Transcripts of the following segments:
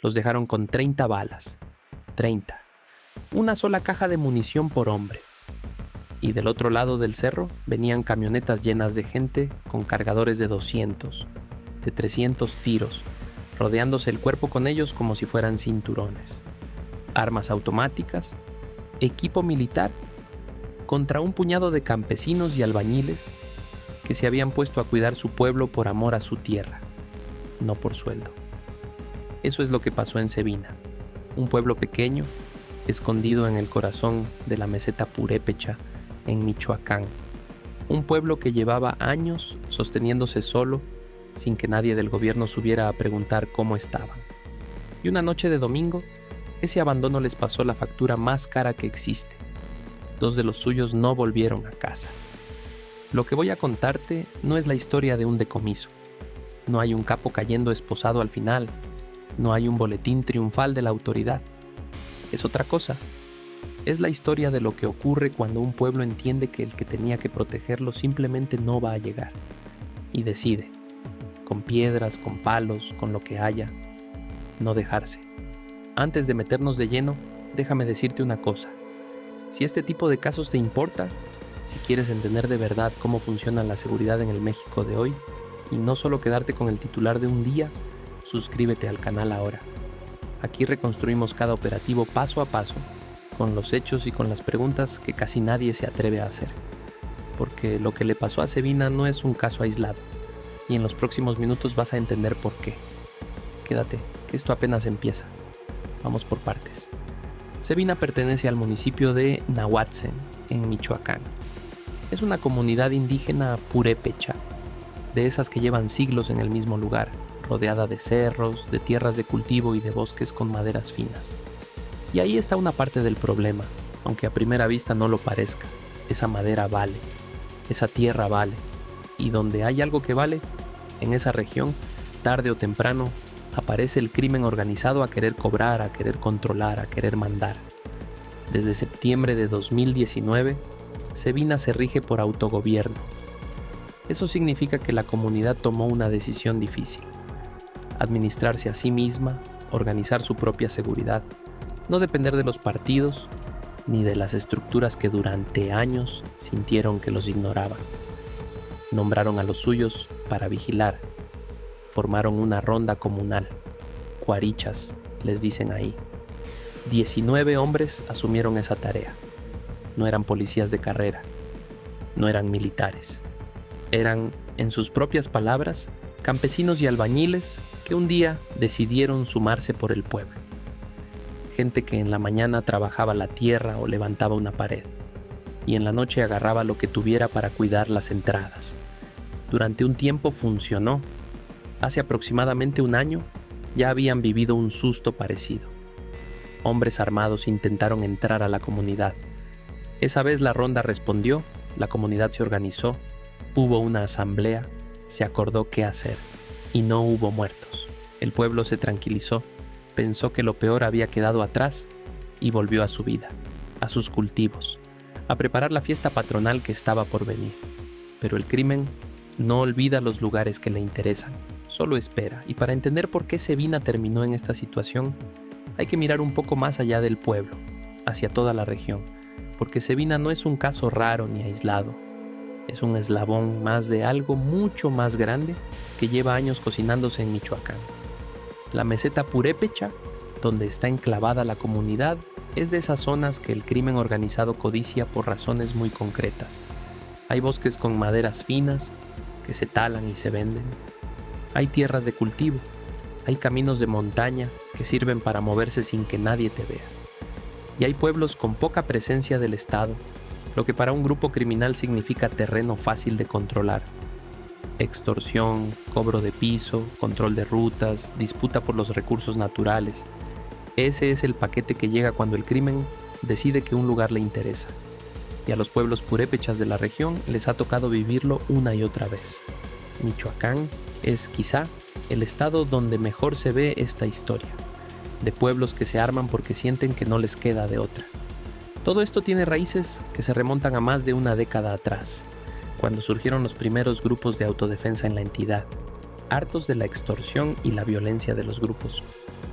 Los dejaron con 30 balas. 30. Una sola caja de munición por hombre. Y del otro lado del cerro venían camionetas llenas de gente con cargadores de 200, de 300 tiros, rodeándose el cuerpo con ellos como si fueran cinturones. Armas automáticas, equipo militar, contra un puñado de campesinos y albañiles que se habían puesto a cuidar su pueblo por amor a su tierra, no por sueldo. Eso es lo que pasó en Cebina, un pueblo pequeño, escondido en el corazón de la meseta purépecha en Michoacán. Un pueblo que llevaba años sosteniéndose solo, sin que nadie del gobierno subiera a preguntar cómo estaban. Y una noche de domingo, ese abandono les pasó la factura más cara que existe. 2 de los suyos no volvieron a casa. Lo que voy a contarte no es la historia de un decomiso. No hay un capo cayendo esposado al final. No hay un boletín triunfal de la autoridad. Es otra cosa. Es la historia de lo que ocurre cuando un pueblo entiende que el que tenía que protegerlo simplemente no va a llegar. Y decide, con piedras, con palos, con lo que haya, no dejarse. Antes de meternos de lleno, déjame decirte una cosa. Si este tipo de casos te importa, si quieres entender de verdad cómo funciona la seguridad en el México de hoy, y no solo quedarte con el titular de un día, suscríbete al canal ahora. Aquí reconstruimos cada operativo paso a paso, con los hechos y con las preguntas que casi nadie se atreve a hacer. Porque lo que le pasó a Cebina no es un caso aislado, y en los próximos minutos vas a entender por qué. Quédate, que esto apenas empieza. Vamos por partes. Cebina pertenece al municipio de Nahuatzen, en Michoacán. Es una comunidad indígena purépecha, de esas que llevan siglos en el mismo lugar, rodeada de cerros, de tierras de cultivo y de bosques con maderas finas. Y ahí está una parte del problema, aunque a primera vista no lo parezca. Esa madera vale, esa tierra vale, y donde hay algo que vale, en esa región, tarde o temprano, aparece el crimen organizado a querer cobrar, a querer controlar, a querer mandar. Desde septiembre de 2019, Cebina se rige por autogobierno. Eso significa que la comunidad tomó una decisión difícil: administrarse a sí misma, organizar su propia seguridad, no depender de los partidos ni de las estructuras que durante años sintieron que los ignoraban. Nombraron a los suyos para vigilar. Formaron una ronda comunal. Cuarichas, les dicen ahí. 19 hombres asumieron esa tarea. No eran policías de carrera. No eran militares. Eran, en sus propias palabras, campesinos y albañiles que un día decidieron sumarse por el pueblo. Gente que en la mañana trabajaba la tierra o levantaba una pared, y en la noche agarraba lo que tuviera para cuidar las entradas. Durante un tiempo funcionó. Hace aproximadamente un año ya habían vivido un susto parecido. Hombres armados intentaron entrar a la comunidad. Esa vez la ronda respondió, la comunidad se organizó, hubo una asamblea, se acordó qué hacer y no hubo muertos. El pueblo se tranquilizó, pensó que lo peor había quedado atrás y volvió a su vida, a sus cultivos, a preparar la fiesta patronal que estaba por venir. Pero el crimen no olvida los lugares que le interesan, solo espera. Y para entender por qué Cebina terminó en esta situación, hay que mirar un poco más allá del pueblo, hacia toda la región, porque Cebina no es un caso raro ni aislado. Es un eslabón más de algo mucho más grande que lleva años cocinándose en Michoacán. La meseta purépecha, donde está enclavada la comunidad, es de esas zonas que el crimen organizado codicia por razones muy concretas. Hay bosques con maderas finas que se talan y se venden. Hay tierras de cultivo. Hay caminos de montaña que sirven para moverse sin que nadie te vea. Y hay pueblos con poca presencia del Estado, lo que para un grupo criminal significa terreno fácil de controlar. Extorsión, cobro de piso, control de rutas, disputa por los recursos naturales. Ese es el paquete que llega cuando el crimen decide que un lugar le interesa. Y a los pueblos purépechas de la región les ha tocado vivirlo una y otra vez. Michoacán es quizá el estado donde mejor se ve esta historia, de pueblos que se arman porque sienten que no les queda de otra. Todo esto tiene raíces que se remontan a más de una década atrás, cuando surgieron los primeros grupos de autodefensa en la entidad. hartos de la extorsión y la violencia de los grupos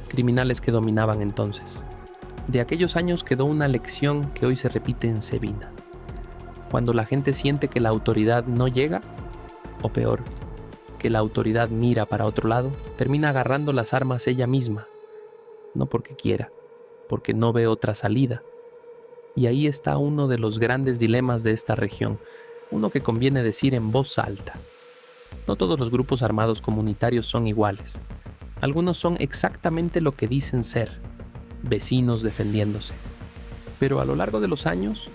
criminales que dominaban entonces. De aquellos años quedó una lección que hoy se repite en Cevina. Cuando la gente siente que la autoridad no llega, o peor, que la autoridad mira para otro lado, termina agarrando las armas ella misma, no porque quiera, porque no ve otra salida. Y ahí está uno de los grandes dilemas de esta región, uno que conviene decir en voz alta. No todos los grupos armados comunitarios son iguales. Algunos son exactamente lo que dicen ser, vecinos defendiéndose. Pero a lo largo de los años,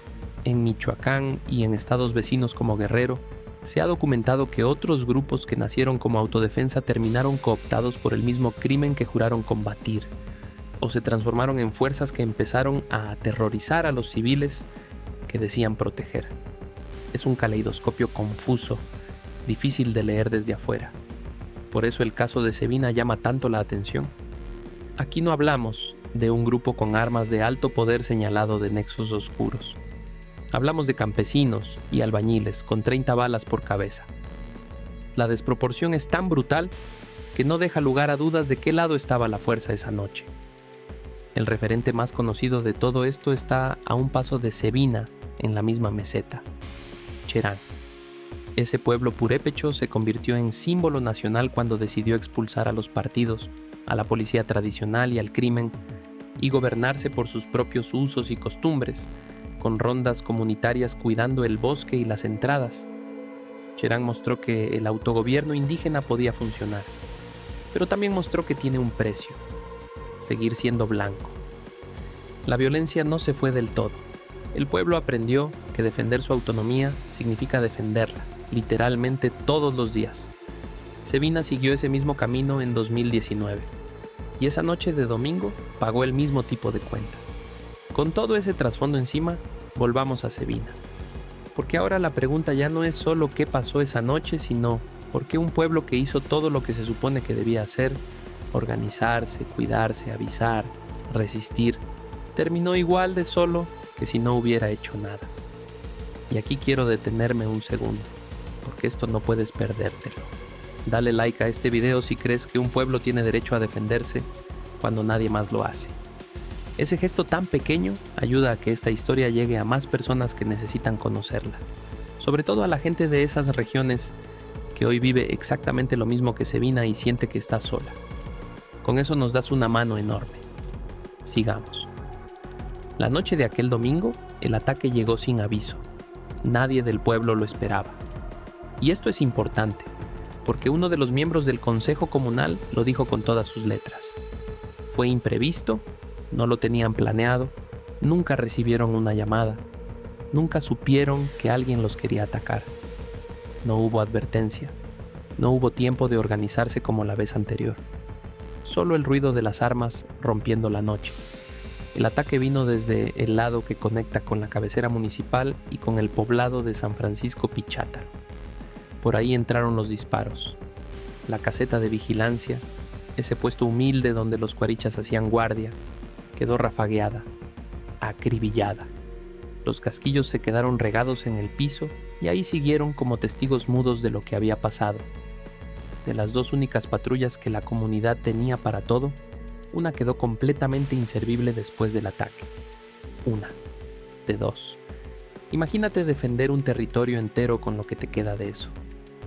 en Michoacán y en estados vecinos como Guerrero, se ha documentado que otros grupos que nacieron como autodefensa terminaron cooptados por el mismo crimen que juraron combatir, o se transformaron en fuerzas que empezaron a aterrorizar a los civiles que decían proteger. Es un caleidoscopio confuso, difícil de leer desde afuera. Por eso el caso de Cevina llama tanto la atención. Aquí no hablamos de un grupo con armas de alto poder señalado de nexos oscuros. Hablamos de campesinos y albañiles con 30 balas por cabeza. La desproporción es tan brutal que no deja lugar a dudas de qué lado estaba la fuerza esa noche. El referente más conocido de todo esto está a un paso de Cevina, en la misma meseta, Cherán. Ese pueblo purépecho se convirtió en símbolo nacional cuando decidió expulsar a los partidos, a la policía tradicional y al crimen, y gobernarse por sus propios usos y costumbres, con rondas comunitarias cuidando el bosque y las entradas. Cherán mostró que el autogobierno indígena podía funcionar, pero también mostró que tiene un precio: seguir siendo blanco. La violencia no se fue del todo. El pueblo aprendió que defender su autonomía significa defenderla, literalmente todos los días. Cevina siguió ese mismo camino en 2019, y esa noche de domingo pagó el mismo tipo de cuenta. Con todo ese trasfondo encima, volvamos a Cevina. Porque ahora la pregunta ya no es solo qué pasó esa noche, sino por qué un pueblo que hizo todo lo que se supone que debía hacer, organizarse, cuidarse, avisar, resistir, terminó igual de solo que si no hubiera hecho nada. Y aquí quiero detenerme un segundo, porque esto no puedes perdértelo. Dale like a este video si crees que un pueblo tiene derecho a defenderse cuando nadie más lo hace. Ese gesto tan pequeño ayuda a que esta historia llegue a más personas que necesitan conocerla, sobre todo a la gente de esas regiones que hoy vive exactamente lo mismo que Cevina y siente que está sola. Con eso nos das una mano enorme. Sigamos. La noche de aquel domingo, el ataque llegó sin aviso. Nadie del pueblo lo esperaba. Y esto es importante, porque uno de los miembros del Consejo Comunal lo dijo con todas sus letras. Fue imprevisto, no lo tenían planeado, nunca recibieron una llamada, nunca supieron que alguien los quería atacar. No hubo advertencia, no hubo tiempo de organizarse como la vez anterior. Solo el ruido de las armas rompiendo la noche. El ataque vino desde el lado que conecta con la cabecera municipal y con el poblado de San Francisco Pichátaro. Por ahí entraron los disparos. La caseta de vigilancia, ese puesto humilde donde los cuarichas hacían guardia, quedó rafagueada, acribillada. Los casquillos se quedaron regados en el piso y ahí siguieron como testigos mudos de lo que había pasado. De las dos únicas patrullas que la comunidad tenía para todo, una quedó completamente inservible después del ataque. Una, de dos. Imagínate defender un territorio entero con lo que te queda de eso.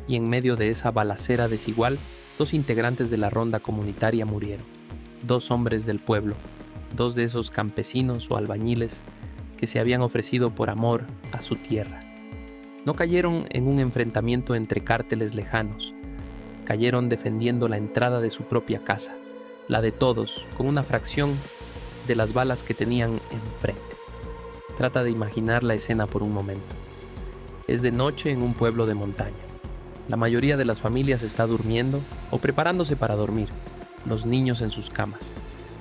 Y en medio de esa balacera desigual, 2 integrantes de la ronda comunitaria murieron. 2 hombres del pueblo, 2 de esos campesinos o albañiles que se habían ofrecido por amor a su tierra. No cayeron en un enfrentamiento entre cárteles lejanos. Cayeron defendiendo la entrada de su propia casa, la de todos, con una fracción de las balas que tenían enfrente. Trata de imaginar la escena por un momento. Es de noche en un pueblo de montaña. La mayoría de las familias está durmiendo o preparándose para dormir, los niños en sus camas.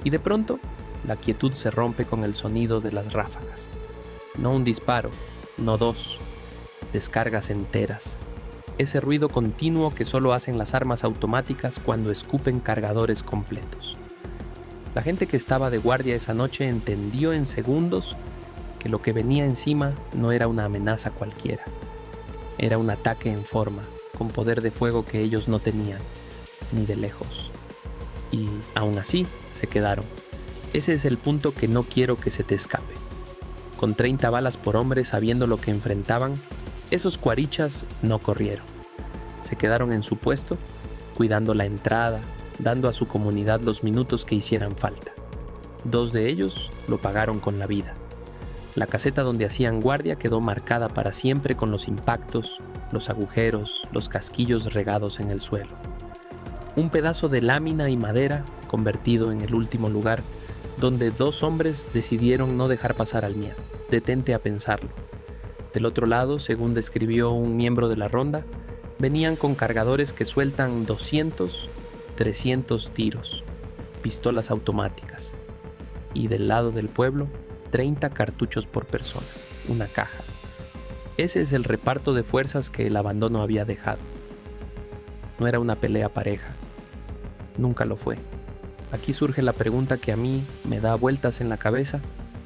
Y de pronto, la quietud se rompe con el sonido de las ráfagas. No un disparo, no 2, descargas enteras. Ese ruido continuo que solo hacen las armas automáticas cuando escupen cargadores completos. La gente que estaba de guardia esa noche entendió en segundos que lo que venía encima no era una amenaza cualquiera. Era un ataque en forma, con poder de fuego que ellos no tenían, ni de lejos. Y aún así, se quedaron. Ese es el punto que no quiero que se te escape. Con 30 balas por hombre, sabiendo lo que enfrentaban, esos cuarichas no corrieron. Se quedaron en su puesto, cuidando la entrada, dando a su comunidad los minutos que hicieran falta. 2 de ellos lo pagaron con la vida. La caseta donde hacían guardia quedó marcada para siempre con los impactos, los agujeros, los casquillos regados en el suelo. Un pedazo de lámina y madera convertido en el último lugar donde 2 hombres decidieron no dejar pasar al miedo. Detente a pensarlo. Del otro lado, según describió un miembro de la ronda, venían con cargadores que sueltan 200, 300 tiros, pistolas automáticas. Y del lado del pueblo, 30 cartuchos por persona, una caja. Ese es el reparto de fuerzas que el abandono había dejado. No era una pelea pareja. Nunca lo fue. Aquí surge la pregunta que a mí me da vueltas en la cabeza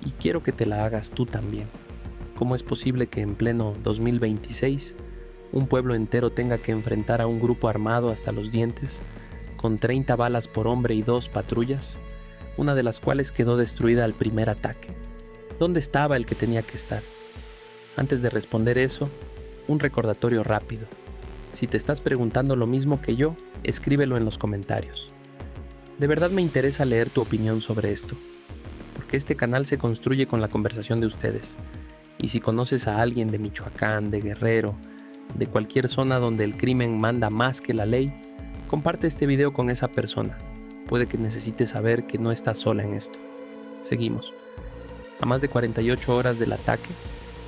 y quiero que te la hagas tú también. ¿Cómo es posible que en pleno 2026 un pueblo entero tenga que enfrentar a un grupo armado hasta los dientes, con 30 balas por hombre y 2 patrullas, una de las cuales quedó destruida al primer ataque? ¿Dónde estaba el que tenía que estar? Antes de responder eso, un recordatorio rápido. Si te estás preguntando lo mismo que yo, escríbelo en los comentarios. De verdad me interesa leer tu opinión sobre esto, porque este canal se construye con la conversación de ustedes. Y si conoces a alguien de Michoacán, de Guerrero, de cualquier zona donde el crimen manda más que la ley, comparte este video con esa persona. Puede que necesites saber que no estás sola en esto. Seguimos. A más de 48 horas del ataque,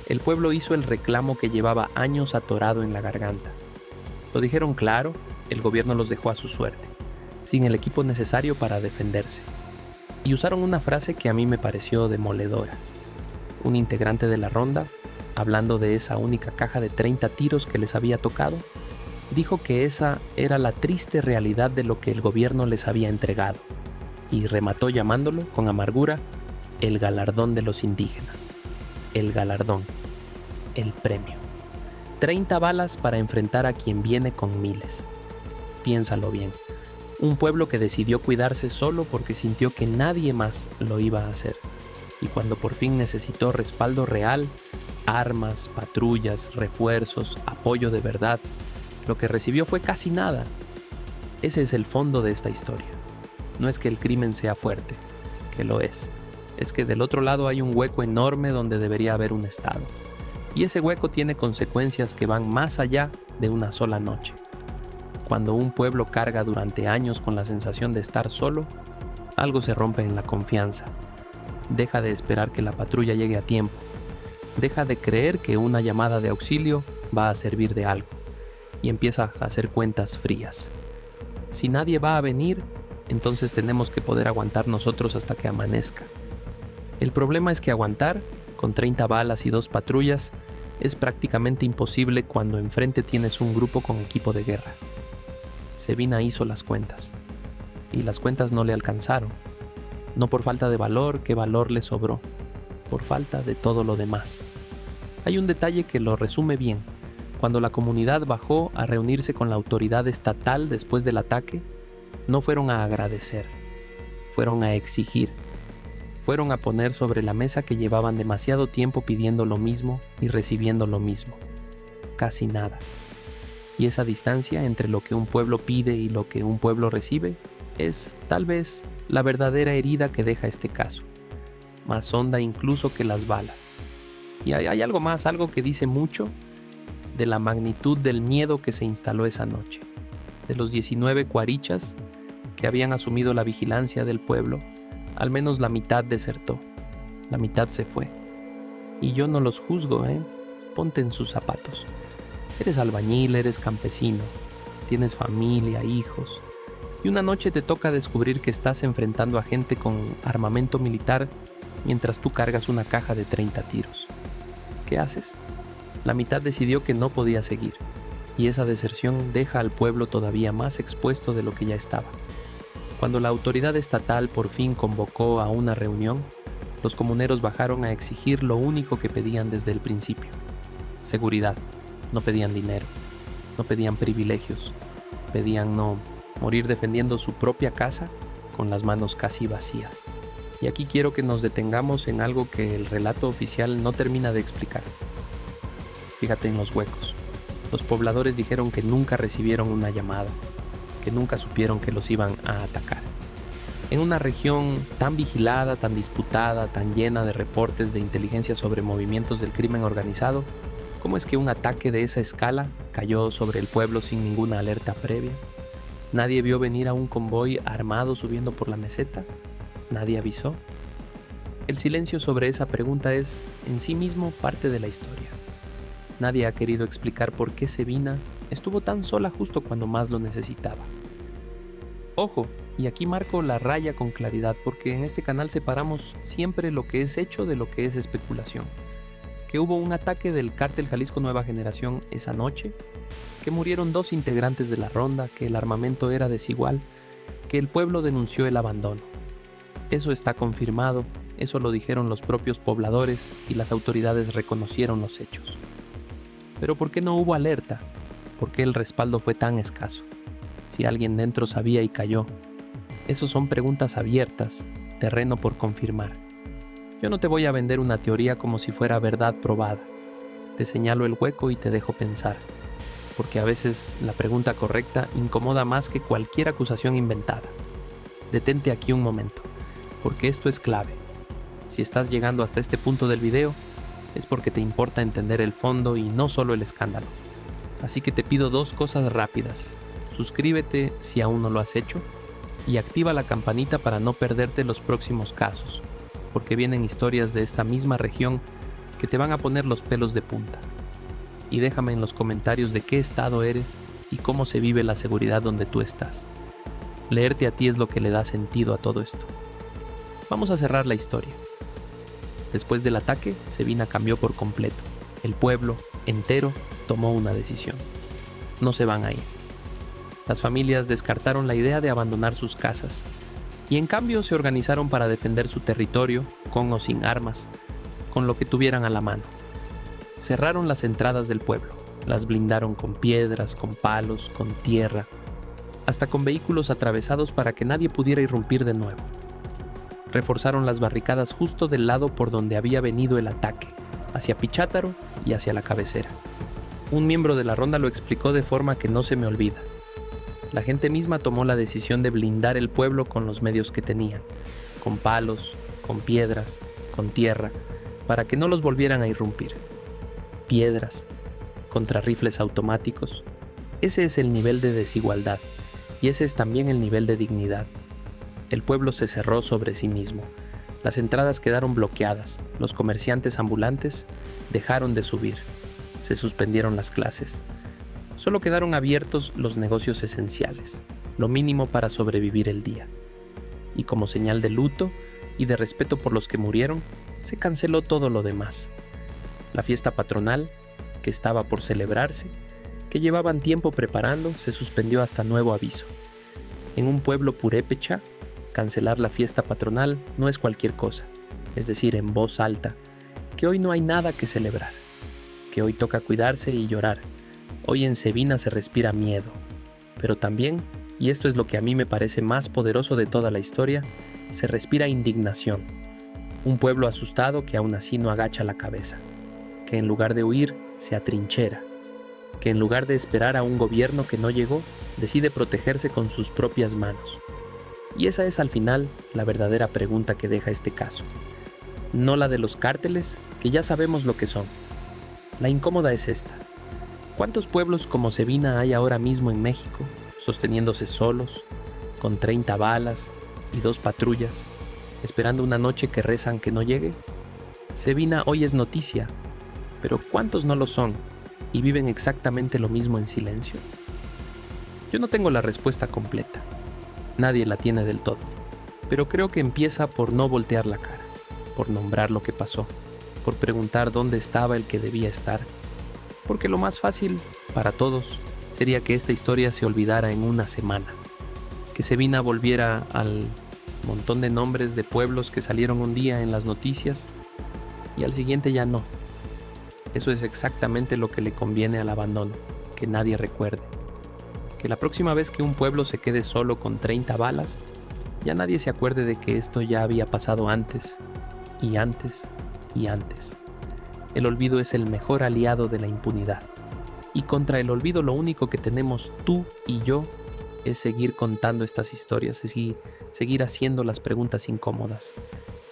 el pueblo hizo el reclamo que llevaba años atorado en la garganta. Lo dijeron claro, el gobierno los dejó a su suerte, sin el equipo necesario para defenderse. Y usaron una frase que a mí me pareció demoledora. Un integrante de la ronda, hablando de esa única caja de 30 tiros que les había tocado, dijo que esa era la triste realidad de lo que el gobierno les había entregado, y remató llamándolo, con amargura, el galardón de los indígenas. El galardón. El premio. 30 balas para enfrentar a quien viene con miles. Piénsalo bien. Un pueblo que decidió cuidarse solo porque sintió que nadie más lo iba a hacer. Y cuando por fin necesitó respaldo real, armas, patrullas, refuerzos, apoyo de verdad, lo que recibió fue casi nada. Ese es el fondo de esta historia. No es que el crimen sea fuerte, que lo es. Es que del otro lado hay un hueco enorme donde debería haber un Estado. Y ese hueco tiene consecuencias que van más allá de una sola noche. Cuando un pueblo carga durante años con la sensación de estar solo, algo se rompe en la confianza. Deja de esperar que la patrulla llegue a tiempo. Deja de creer que una llamada de auxilio va a servir de algo. Y empieza a hacer cuentas frías. Si nadie va a venir, entonces tenemos que poder aguantar nosotros hasta que amanezca. El problema es que aguantar, con 30 balas y 2 patrullas, es prácticamente imposible cuando enfrente tienes un grupo con equipo de guerra. Sabina hizo las cuentas, y las cuentas no le alcanzaron. No por falta de valor, que valor le sobró, por falta de todo lo demás. Hay un detalle que lo resume bien. Cuando la comunidad bajó a reunirse con la autoridad estatal después del ataque, no fueron a agradecer, fueron a exigir. Fueron a poner sobre la mesa que llevaban demasiado tiempo pidiendo lo mismo y recibiendo lo mismo. Casi nada. Y esa distancia entre lo que un pueblo pide y lo que un pueblo recibe es, tal vez, la verdadera herida que deja este caso. Más honda incluso que las balas. Y hay algo más, algo que dice mucho de la magnitud del miedo que se instaló esa noche. De los 19 cuarichas que habían asumido la vigilancia del pueblo, al menos la mitad desertó, la mitad se fue. Y yo no los juzgo, Ponte en sus zapatos. Eres albañil, eres campesino, tienes familia, hijos, y una noche te toca descubrir que estás enfrentando a gente con armamento militar mientras tú cargas una caja de 30 tiros. ¿Qué haces? La mitad decidió que no podía seguir, y esa deserción deja al pueblo todavía más expuesto de lo que ya estaba. Cuando la autoridad estatal por fin convocó a una reunión, los comuneros bajaron a exigir lo único que pedían desde el principio: seguridad. No pedían dinero, no pedían privilegios, pedían no morir defendiendo su propia casa con las manos casi vacías. Y aquí quiero que nos detengamos en algo que el relato oficial no termina de explicar. Fíjate en los huecos. Los pobladores dijeron que nunca recibieron una llamada, que nunca supieron que los iban a atacar. En una región tan vigilada, tan disputada, tan llena de reportes de inteligencia sobre movimientos del crimen organizado, ¿cómo es que un ataque de esa escala cayó sobre el pueblo sin ninguna alerta previa? ¿Nadie vio venir a un convoy armado subiendo por la meseta? ¿Nadie avisó? El silencio sobre esa pregunta es, en sí mismo, parte de la historia. Nadie ha querido explicar por qué Sabina estuvo tan sola justo cuando más lo necesitaba. Ojo, y aquí marco la raya con claridad porque en este canal separamos siempre lo que es hecho de lo que es especulación. Que hubo un ataque del Cártel Jalisco Nueva Generación esa noche, que murieron 2 integrantes de la ronda, que el armamento era desigual, que el pueblo denunció el abandono. Eso está confirmado, eso lo dijeron los propios pobladores y las autoridades reconocieron los hechos. Pero ¿por qué no hubo alerta? ¿Por qué el respaldo fue tan escaso? Si alguien dentro sabía y cayó. Esas son preguntas abiertas, terreno por confirmar. Yo no te voy a vender una teoría como si fuera verdad probada. Te señalo el hueco y te dejo pensar, porque a veces la pregunta correcta incomoda más que cualquier acusación inventada. Detente aquí un momento, porque esto es clave. Si estás llegando hasta este punto del video, es porque te importa entender el fondo y no solo el escándalo. Así que te pido 2 cosas rápidas. Suscríbete si aún no lo has hecho y activa la campanita para no perderte los próximos casos, porque vienen historias de esta misma región que te van a poner los pelos de punta. Y déjame en los comentarios de qué estado eres y cómo se vive la seguridad donde tú estás. Leerte a ti es lo que le da sentido a todo esto. Vamos a cerrar la historia. Después del ataque, Sabina cambió por completo. El pueblo entero tomó una decisión. No se van a ir. Las familias descartaron la idea de abandonar sus casas y en cambio se organizaron para defender su territorio, con o sin armas, con lo que tuvieran a la mano. Cerraron las entradas del pueblo, las blindaron con piedras, con palos, con tierra, hasta con vehículos atravesados para que nadie pudiera irrumpir de nuevo. Reforzaron las barricadas justo del lado por donde había venido el ataque, hacia Pichátaro y hacia la cabecera. Un miembro de la ronda lo explicó de forma que no se me olvida. La gente misma tomó la decisión de blindar el pueblo con los medios que tenían, con palos, con piedras, con tierra, para que no los volvieran a irrumpir. Piedras, contra rifles automáticos. Ese es el nivel de desigualdad, y ese es también el nivel de dignidad. El pueblo se cerró sobre sí mismo. Las entradas quedaron bloqueadas, los comerciantes ambulantes dejaron de subir, se suspendieron las clases. Solo quedaron abiertos los negocios esenciales, lo mínimo para sobrevivir el día. Y como señal de luto y de respeto por los que murieron, se canceló todo lo demás. La fiesta patronal, que estaba por celebrarse, que llevaban tiempo preparando, se suspendió hasta nuevo aviso. En un pueblo purépecha, cancelar la fiesta patronal no es cualquier cosa, es decir, en voz alta, que hoy no hay nada que celebrar, que hoy toca cuidarse y llorar. Hoy en Sabina se respira miedo, pero también, y esto es lo que a mí me parece más poderoso de toda la historia, se respira indignación. Un pueblo asustado que aún así no agacha la cabeza, que en lugar de huir se atrinchera, que en lugar de esperar a un gobierno que no llegó, decide protegerse con sus propias manos. Y esa es al final la verdadera pregunta que deja este caso. No la de los cárteles, que ya sabemos lo que son. La incómoda es esta. ¿Cuántos pueblos como Sabina hay ahora mismo en México, sosteniéndose solos, con 30 balas y 2 patrullas, esperando una noche que rezan que no llegue? Sabina hoy es noticia, pero ¿cuántos no lo son y viven exactamente lo mismo en silencio? Yo no tengo la respuesta completa. Nadie la tiene del todo, pero creo que empieza por no voltear la cara, por nombrar lo que pasó, por preguntar dónde estaba el que debía estar, porque lo más fácil para todos sería que esta historia se olvidara en una semana, que Sabina volviera al montón de nombres de pueblos que salieron un día en las noticias y al siguiente ya no. Eso es exactamente lo que le conviene al abandono, que nadie recuerde, Que la próxima vez que un pueblo se quede solo con 30 balas, ya nadie se acuerde de que esto ya había pasado antes, y antes, y antes. El olvido es el mejor aliado de la impunidad. Y contra el olvido lo único que tenemos tú y yo es seguir contando estas historias, es seguir haciendo las preguntas incómodas,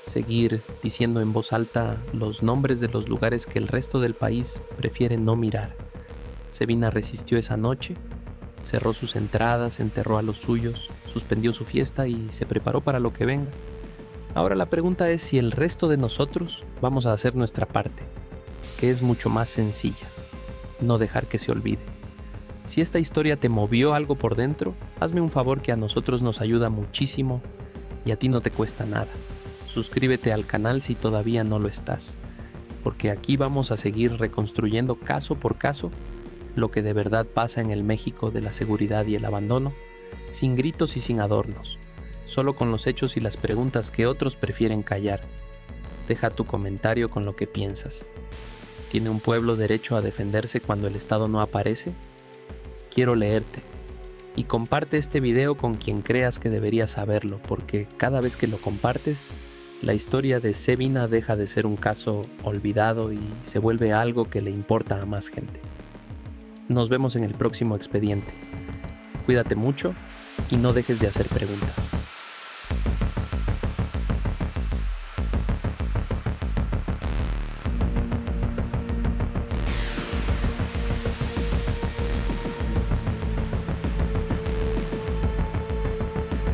seguir diciendo en voz alta los nombres de los lugares que el resto del país prefiere no mirar. Sevina resistió esa noche, cerró sus entradas, enterró a los suyos, suspendió su fiesta y se preparó para lo que venga. Ahora la pregunta es si el resto de nosotros vamos a hacer nuestra parte, que es mucho más sencilla: no dejar que se olvide. Si esta historia te movió algo por dentro, hazme un favor que a nosotros nos ayuda muchísimo y a ti no te cuesta nada. Suscríbete al canal si todavía no lo estás, porque aquí vamos a seguir reconstruyendo caso por caso lo que de verdad pasa en el México de la seguridad y el abandono, sin gritos y sin adornos, solo con los hechos y las preguntas que otros prefieren callar. Deja tu comentario con lo que piensas. ¿Tiene un pueblo derecho a defenderse cuando el Estado no aparece? Quiero leerte. Y comparte este video con quien creas que debería saberlo, porque cada vez que lo compartes, la historia de Sevina deja de ser un caso olvidado y se vuelve algo que le importa a más gente. Nos vemos en el próximo expediente. Cuídate mucho y no dejes de hacer preguntas.